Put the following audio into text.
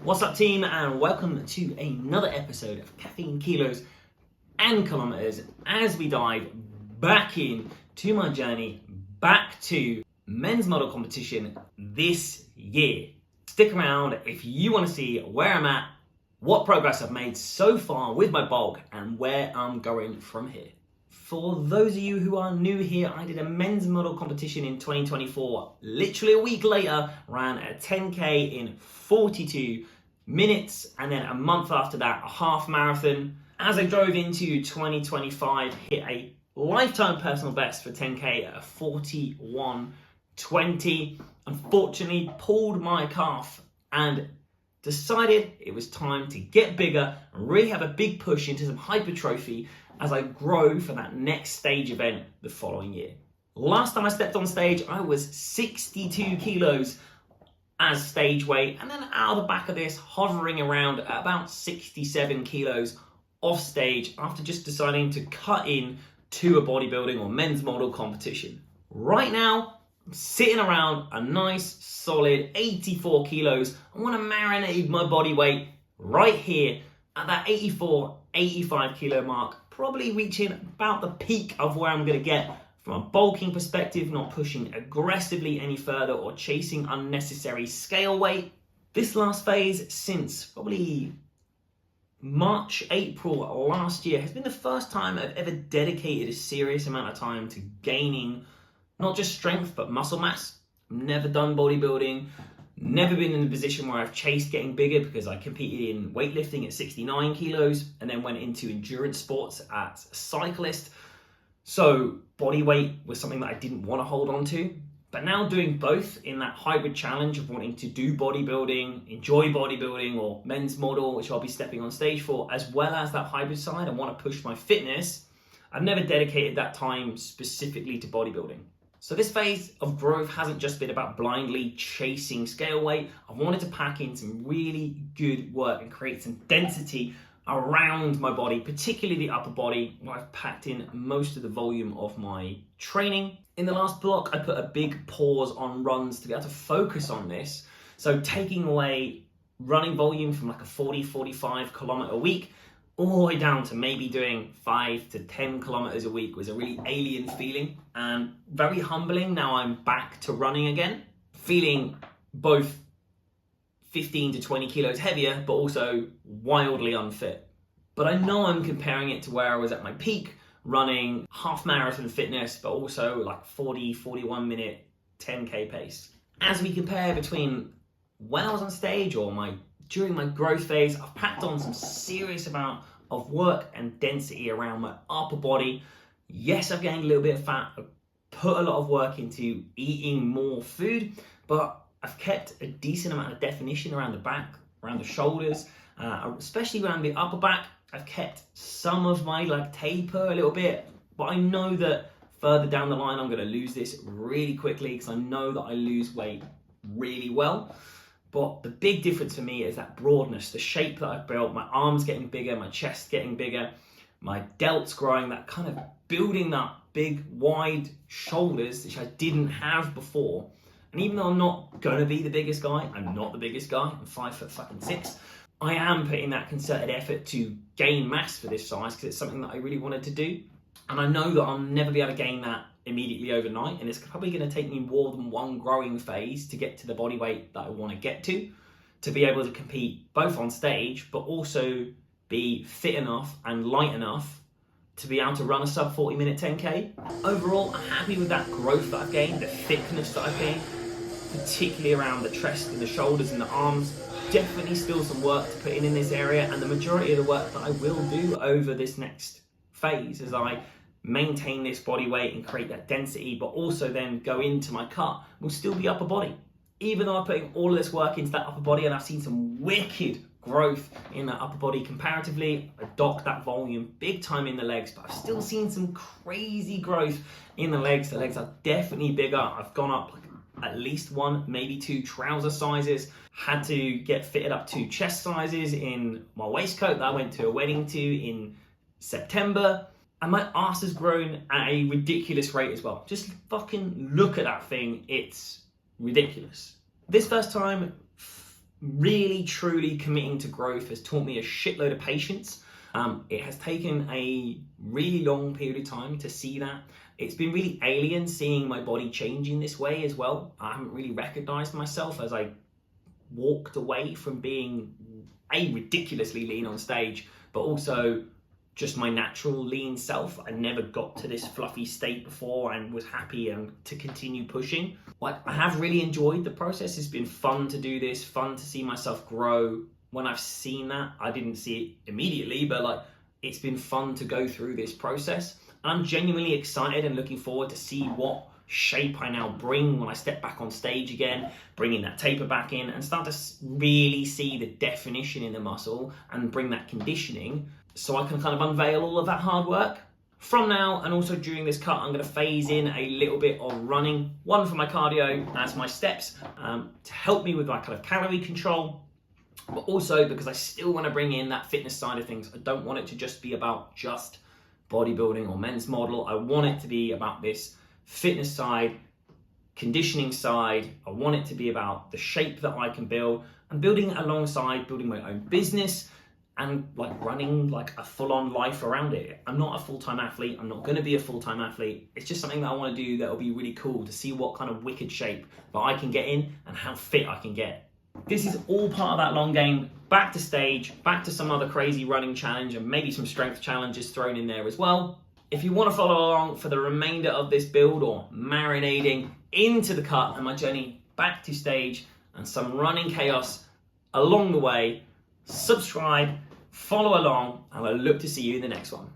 What's up, team, and welcome to another episode of Caffeine, Kilos and Kilometres as we dive back in to my journey back to men's model competition this year. Stick around if you want to see where I'm at, what progress I've made so far with my bulk, and where I'm going from here. For those of you who are new here, I did a men's model competition in 2024. Literally a week later, ran a 10K in 42 minutes, and then a month after that, a half marathon. As I drove into 2025, hit a lifetime personal best for 10K at a 41:20. Unfortunately, pulled my calf and decided it was time to get bigger and really have a big push into some hypertrophy as I grow for that next stage event the following year. Last time I stepped on stage, I was 62 kilos as stage weight, and then out of the back of this, hovering around at about 67 kilos off stage after just deciding to cut in to a bodybuilding or men's model competition. Right now, I'm sitting around a nice solid 84 kilos. I want to marinate my body weight right here at that 84, 85 kilo mark, probably reaching about the peak of where I'm going to get from a bulking perspective, not pushing aggressively any further or chasing unnecessary scale weight. This last phase since probably March, April last year has been the first time I've ever dedicated a serious amount of time to gaining not just strength, but muscle mass. I've never done bodybuilding, never been in a position where I've chased getting bigger because I competed in weightlifting at 69 kilos and then went into endurance sports as a cyclist. So body weight was something that I didn't want to hold on to. But now doing both in that hybrid challenge of wanting to do bodybuilding, enjoy bodybuilding or men's model, which I'll be stepping on stage for, as well as that hybrid side, I want to push my fitness. I've never dedicated that time specifically to bodybuilding. So this phase of growth hasn't just been about blindly chasing scale weight. I've wanted to pack in some really good work and create some density around my body, particularly the upper body, where I've packed in most of the volume of my training. In the last block, I put a big pause on runs to be able to focus on this. So taking away running volume from like a 40-45 kilometer a week all the way down to maybe doing 5 to 10 kilometers a week was a really alien feeling and very humbling. Now I'm back to running again, feeling both 15 to 20 kilos heavier, but also wildly unfit. But I know I'm comparing it to where I was at my peak, running half marathon fitness, but also like 41 minute 10K pace. As we compare between when I was on stage or during my growth phase, I've packed on some serious amount of work and density around my upper body. Yes, I've gained a little bit of fat. I've put a lot of work into eating more food, but I've kept a decent amount of definition around the back, around the shoulders, especially around the upper back. I've kept some of my taper a little bit, but I know that further down the line, I'm going to lose this really quickly because I know that I lose weight really well. But the big difference for me is that broadness, the shape that I've built, my arms getting bigger, my chest getting bigger, my delts growing, that kind of building that big, wide shoulders, which I didn't have before. And even though I'm not going to be the biggest guy, I'm not the biggest guy, I'm 5'6", I am putting that concerted effort to gain mass for this size because it's something that I really wanted to do. And I know that I'll never be able to gain that immediately overnight, and it's probably going to take me more than one growing phase to get to the body weight that I want to get to be able to compete both on stage, but also be fit enough and light enough to be able to run a sub 40 minute 10K. Overall, I'm happy with that growth that I've gained, the thickness that I've gained, particularly around the chest and the shoulders and the arms. Definitely still some work to put in this area, and the majority of the work that I will do over this next phase as I maintain this body weight and create that density, but also then go into my cut, will still be upper body. Even though I'm putting all of this work into that upper body and I've seen some wicked growth in that upper body comparatively, I docked that volume big time in the legs, but I've still seen some crazy growth in the legs. The legs are definitely bigger. I've gone up at least one, maybe two trouser sizes, had to get fitted up to chest sizes in my waistcoat that I went to a wedding to in September. And my ass has grown at a ridiculous rate as well. Just fucking look at that thing. It's ridiculous. This first time really truly committing to growth has taught me a shitload of patience. It has taken a really long period of time to see that. It's been really alien seeing my body changing this way as well. I haven't really recognized myself as I walked away from being ridiculously lean on stage, but also just my natural lean self. I never got to this fluffy state before and was happy to continue pushing. Like, I have really enjoyed the process. It's been fun to do this, fun to see myself grow. When I've seen that, I didn't see it immediately, but like, it's been fun to go through this process. And I'm genuinely excited and looking forward to see what shape I now bring when I step back on stage again, bringing that taper back in and start to really see the definition in the muscle and bring that conditioning, so I can kind of unveil all of that hard work. From now, and also during this cut, I'm going to phase in a little bit of running, one for my cardio as my steps, to help me with my kind of calorie control, but also because I still want to bring in that fitness side of things. I don't want it to just be about just bodybuilding or men's model. I want it to be about this fitness side, conditioning side. I want it to be about the shape that I can build, and building alongside building my own business and like running like a full-on life around it. I'm not a full-time athlete. I'm not going to be a full-time athlete. It's just something that I want to do that will be really cool to see what kind of wicked shape that I can get in and how fit I can get. This is all part of that long game. Back to stage, back to some other crazy running challenge, and maybe some strength challenges thrown in there as well. If you want to follow along for the remainder of this build, or marinating into the cut and my journey back to stage and some running chaos along the way, subscribe, follow along, and I look to see you in the next one.